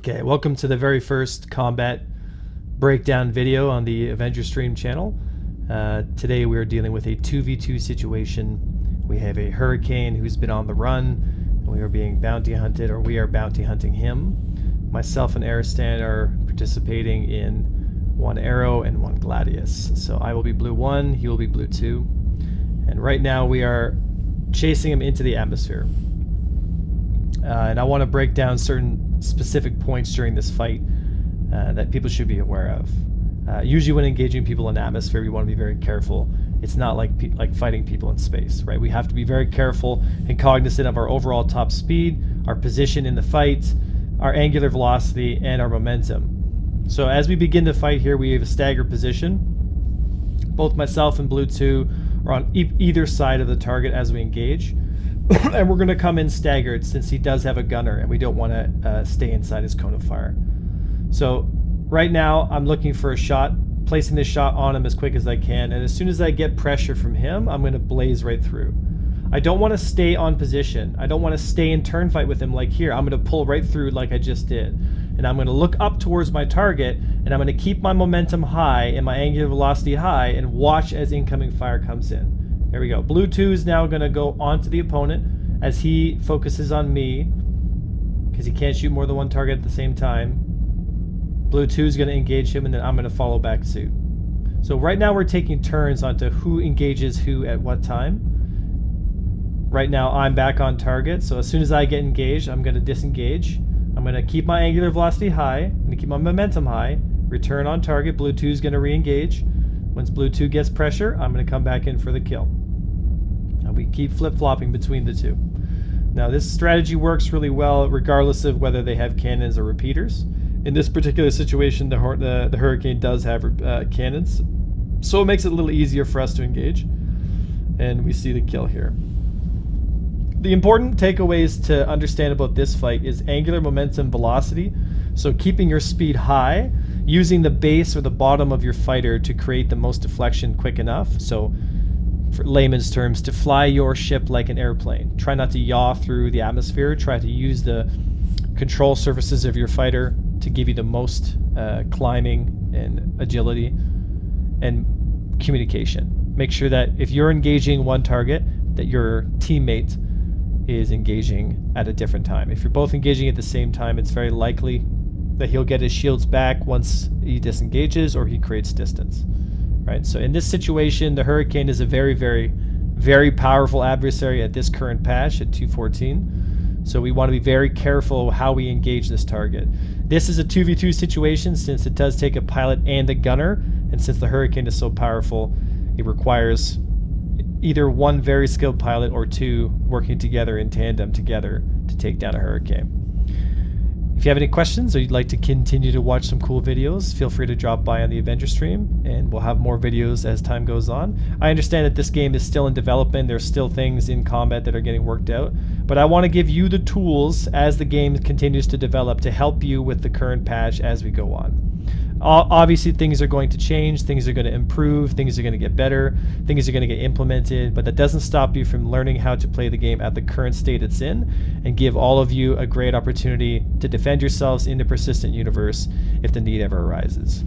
Okay, welcome to the very first combat breakdown video on the Avenger Stream channel. Today we are dealing with a 2v2 situation. We have a Hurricane who's been on the run, and we are being bounty hunted, or we are bounty hunting him. Myself and Aristan are participating in one Arrow and one Gladius. So I will be blue 1, he will be blue 2. And right now we are chasing him into the atmosphere. And I want to break down certain specific points during this fight that people should be aware of. Usually when engaging people in atmosphere, we want to be very careful. It's not like fighting people in space, right? We have to be very careful and cognizant of our overall top speed, our position in the fight, our angular velocity, and our momentum. So as we begin to fight here, we have a staggered position. Both myself and blue 2 are on either side of the target as we engage. And we're going to come in staggered since he does have a gunner and we don't want to stay inside his cone of fire. So right now I'm looking for a shot, placing this shot on him as quick as I can, and as soon as I get pressure from him, I'm going to blaze right through. I don't want to stay on position. I don't want to stay in turn fight with him like here. I'm going to pull right through like I just did. And I'm going to look up towards my target, and I'm going to keep my momentum high and my angular velocity high and watch as incoming fire comes in. There we go. Blue 2 is now going to go onto the opponent as he focuses on me because he can't shoot more than one target at the same time. Blue 2 is going to engage him, and then I'm going to follow back suit. So right now we're taking turns onto who engages who at what time. Right now I'm back on target, so as soon as I get engaged, I'm going to disengage. I'm going to keep my angular velocity high. I'm going to keep my momentum high. Return on target. Blue 2 is going to re-engage. Once blue 2 gets pressure, I'm going to come back in for the kill. And we keep flip-flopping between the two. Now this strategy works really well regardless of whether they have cannons or repeaters. In this particular situation, the Hurricane does have cannons, so it makes it a little easier for us to engage. And we see the kill here. The important takeaways to understand about this fight is angular momentum velocity. So keeping your speed high, using the base or the bottom of your fighter to create the most deflection quick enough. So for layman's terms, to fly your ship like an airplane. Try not to yaw through the atmosphere. Try to use the control surfaces of your fighter to give you the most climbing and agility and communication. Make sure that if you're engaging one target, that your teammate is engaging at a different time. If you're both engaging at the same time, it's very likely that he'll get his shields back once he disengages or he creates distance. Right? So in this situation, the Hurricane is a very, very, very powerful adversary at this current patch at 2.14. So we want to be very careful how we engage this target. This is a 2v2 situation since it does take a pilot and a gunner, and since the Hurricane is so powerful, it requires either one very skilled pilot or two working together in tandem together to take down a Hurricane. If you have any questions or you'd like to continue to watch some cool videos, feel free to drop by on the Avenger stream and we'll have more videos as time goes on. I understand that this game is still in development. There's still things in combat that are getting worked out, but I want to give you the tools as the game continues to develop to help you with the current patch as we go on. Obviously things are going to change, things are going to improve, things are going to get better, things are going to get implemented, but that doesn't stop you from learning how to play the game at the current state it's in and give all of you a great opportunity to defend yourselves in the persistent universe if the need ever arises.